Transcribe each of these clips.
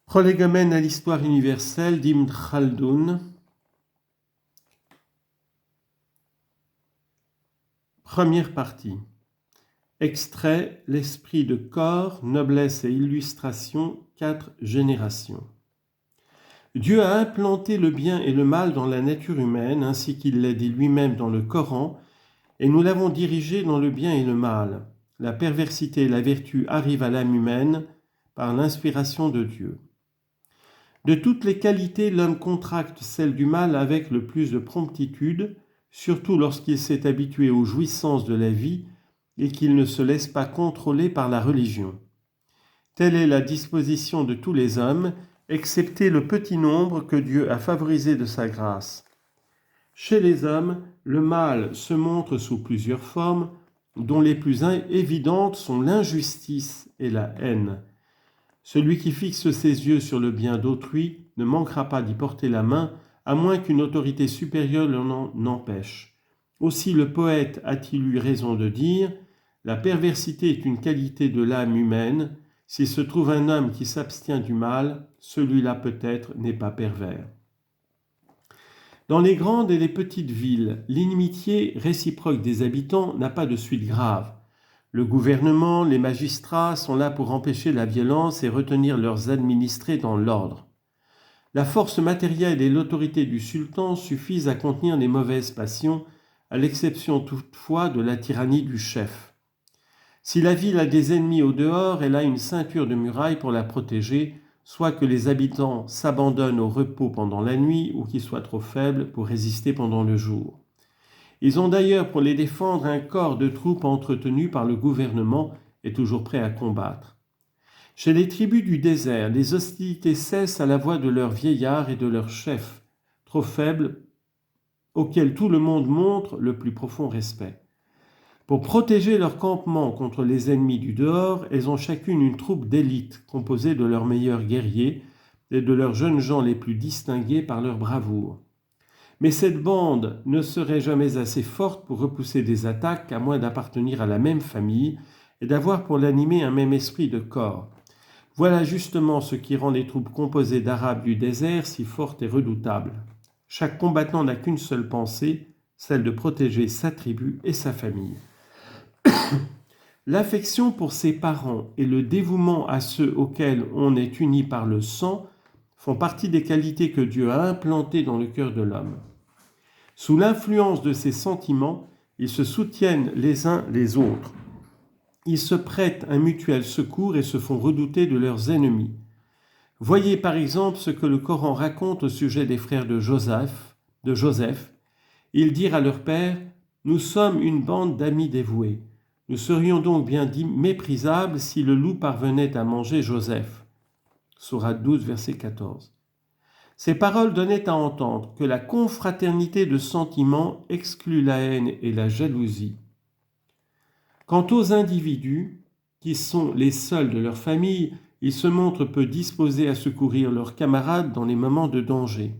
Prolegomène à l'histoire universelle d'Ibn Khaldoun. Première partie. Extrait l'esprit de corps, noblesse et illustration, 4 générations. Dieu a implanté le bien et le mal dans la nature humaine, ainsi qu'il l'a dit lui-même dans le Coran, et nous l'avons dirigé dans le bien et le mal. La perversité et la vertu arrivent à l'âme humaine par l'inspiration de Dieu. De toutes les qualités, l'homme contracte celle du mal avec le plus de promptitude, surtout lorsqu'il s'est habitué aux jouissances de la vie et qu'il ne se laisse pas contrôler par la religion. Telle est la disposition de tous les hommes, excepté le petit nombre que Dieu a favorisé de sa grâce. Chez les hommes, le mal se montre sous plusieurs formes, dont les plus évidentes sont l'injustice et la haine. Celui qui fixe ses yeux sur le bien d'autrui ne manquera pas d'y porter la main, à moins qu'une autorité supérieure l'en empêche. Aussi le poète a-t-il eu raison de dire « La perversité est une qualité de l'âme humaine. S'il se trouve un homme qui s'abstient du mal, celui-là peut-être n'est pas pervers. » Dans les grandes et les petites villes, l'inimitié réciproque des habitants n'a pas de suite grave. Le gouvernement, les magistrats sont là pour empêcher la violence et retenir leurs administrés dans l'ordre. La force matérielle et l'autorité du sultan suffisent à contenir les mauvaises passions, à l'exception toutefois de la tyrannie du chef. Si la ville a des ennemis au dehors, elle a une ceinture de murailles pour la protéger, soit que les habitants s'abandonnent au repos pendant la nuit ou qu'ils soient trop faibles pour résister pendant le jour. Ils ont d'ailleurs pour les défendre un corps de troupes entretenu par le gouvernement et toujours prêt à combattre. Chez les tribus du désert, les hostilités cessent à la voix de leurs vieillards et de leurs chefs, trop faibles, auxquels tout le monde montre le plus profond respect. Pour protéger leur campement contre les ennemis du dehors, elles ont chacune une troupe d'élite composée de leurs meilleurs guerriers et de leurs jeunes gens les plus distingués par leur bravoure. Mais cette bande ne serait jamais assez forte pour repousser des attaques, à moins d'appartenir à la même famille et d'avoir pour l'animer un même esprit de corps. Voilà justement ce qui rend les troupes composées d'Arabes du désert si fortes et redoutables. Chaque combattant n'a qu'une seule pensée, celle de protéger sa tribu et sa famille. L'affection pour ses parents et le dévouement à ceux auxquels on est uni par le sang font partie des qualités que Dieu a implantées dans le cœur de l'homme. Sous l'influence de ces sentiments, ils se soutiennent les uns les autres. Ils se prêtent un mutuel secours et se font redouter de leurs ennemis. Voyez par exemple ce que le Coran raconte au sujet des frères de Joseph. Ils dirent à leur père « Nous sommes une bande d'amis dévoués. Nous serions donc bien dit méprisables si le loup parvenait à manger Joseph. » Sourate 12, verset 14. Ces paroles donnaient à entendre que la confraternité de sentiments exclut la haine et la jalousie. Quant aux individus, qui sont les seuls de leur famille, ils se montrent peu disposés à secourir leurs camarades dans les moments de danger.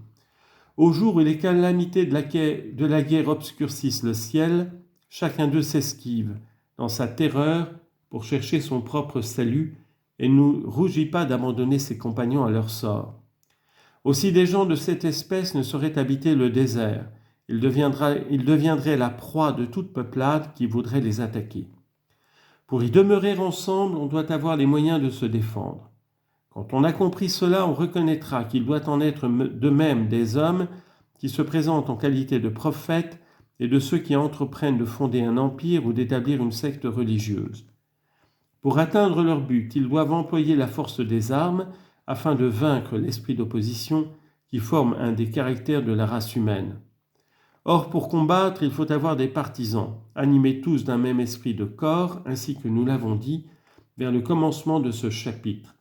Au jour où les calamités de la guerre obscurcissent le ciel, chacun d'eux s'esquive, dans sa terreur, pour chercher son propre salut, et ne rougit pas d'abandonner ses compagnons à leur sort. Aussi des gens de cette espèce ne sauraient habiter le désert. Ils deviendraient la proie de toute peuplade qui voudrait les attaquer. Pour y demeurer ensemble, on doit avoir les moyens de se défendre. Quand on a compris cela, on reconnaîtra qu'il doit en être de même des hommes qui se présentent en qualité de prophètes et de ceux qui entreprennent de fonder un empire ou d'établir une secte religieuse. Pour atteindre leur but, ils doivent employer la force des armes afin de vaincre l'esprit d'opposition qui forme un des caractères de la race humaine. Or, pour combattre, il faut avoir des partisans, animés tous d'un même esprit de corps, ainsi que nous l'avons dit vers le commencement de ce chapitre.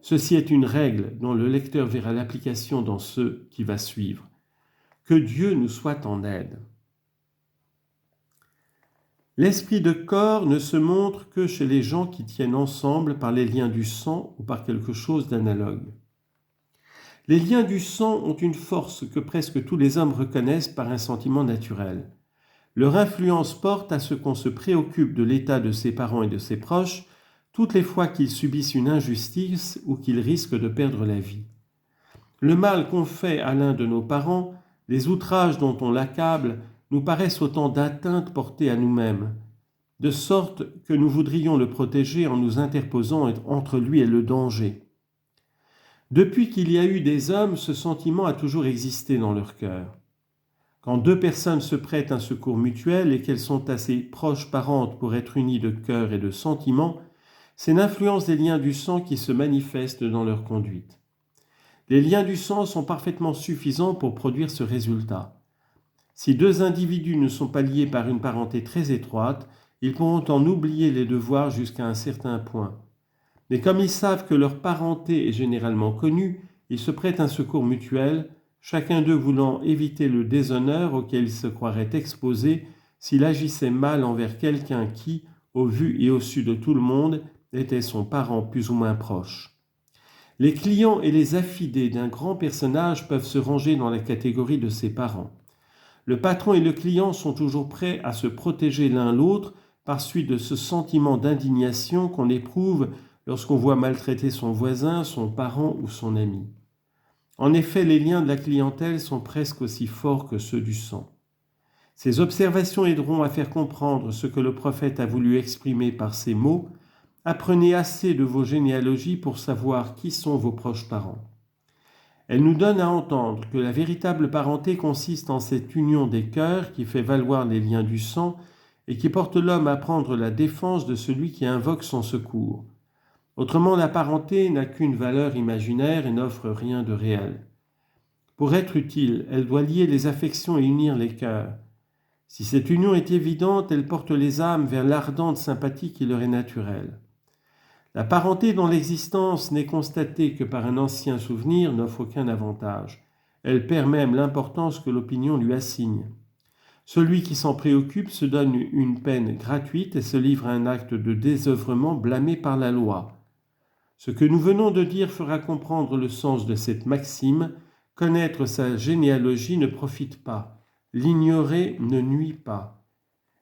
Ceci est une règle dont le lecteur verra l'application dans ce qui va suivre. Que Dieu nous soit en aide. L'esprit de corps ne se montre que chez les gens qui tiennent ensemble par les liens du sang ou par quelque chose d'analogue. Les liens du sang ont une force que presque tous les hommes reconnaissent par un sentiment naturel. Leur influence porte à ce qu'on se préoccupe de l'état de ses parents et de ses proches, toutes les fois qu'ils subissent une injustice ou qu'ils risquent de perdre la vie. Le mal qu'on fait à l'un de nos parents, les outrages dont on l'accable, nous paraissent autant d'atteintes portées à nous-mêmes, de sorte que nous voudrions le protéger en nous interposant entre lui et le danger. Depuis qu'il y a eu des hommes, ce sentiment a toujours existé dans leur cœur. Quand deux personnes se prêtent un secours mutuel et qu'elles sont assez proches parentes pour être unies de cœur et de sentiment, c'est l'influence des liens du sang qui se manifeste dans leur conduite. Les liens du sang sont parfaitement suffisants pour produire ce résultat. Si deux individus ne sont pas liés par une parenté très étroite, ils pourront en oublier les devoirs jusqu'à un certain point. Mais comme ils savent que leur parenté est généralement connue, ils se prêtent un secours mutuel, chacun d'eux voulant éviter le déshonneur auquel il se croirait exposé s'il agissait mal envers quelqu'un qui, au vu et au su de tout le monde, était son parent plus ou moins proche. Les clients et les affidés d'un grand personnage peuvent se ranger dans la catégorie de ses parents. Le patron et le client sont toujours prêts à se protéger l'un l'autre par suite de ce sentiment d'indignation qu'on éprouve lorsqu'on voit maltraiter son voisin, son parent ou son ami. En effet, les liens de la clientèle sont presque aussi forts que ceux du sang. Ces observations aideront à faire comprendre ce que le prophète a voulu exprimer par ces mots. Apprenez assez de vos généalogies pour savoir qui sont vos proches parents. Elle nous donne à entendre que la véritable parenté consiste en cette union des cœurs qui fait valoir les liens du sang et qui porte l'homme à prendre la défense de celui qui invoque son secours. Autrement, la parenté n'a qu'une valeur imaginaire et n'offre rien de réel. Pour être utile, elle doit lier les affections et unir les cœurs. Si cette union est évidente, elle porte les âmes vers l'ardente sympathie qui leur est naturelle. La parenté dont l'existence n'est constatée que par un ancien souvenir n'offre aucun avantage. Elle perd même l'importance que l'opinion lui assigne. Celui qui s'en préoccupe se donne une peine gratuite et se livre à un acte de désœuvrement blâmé par la loi. Ce que nous venons de dire fera comprendre le sens de cette maxime. Connaître sa généalogie ne profite pas. L'ignorer ne nuit pas.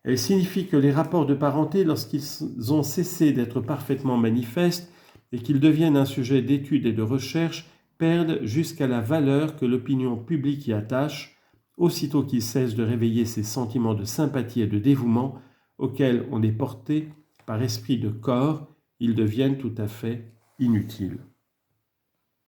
Elle signifie que les rapports de parenté, lorsqu'ils ont cessé d'être parfaitement manifestes et qu'ils deviennent un sujet d'étude et de recherche, perdent jusqu'à la valeur que l'opinion publique y attache, aussitôt qu'ils cessent de réveiller ces sentiments de sympathie et de dévouement auxquels on est porté par esprit de corps, ils deviennent tout à fait inutiles.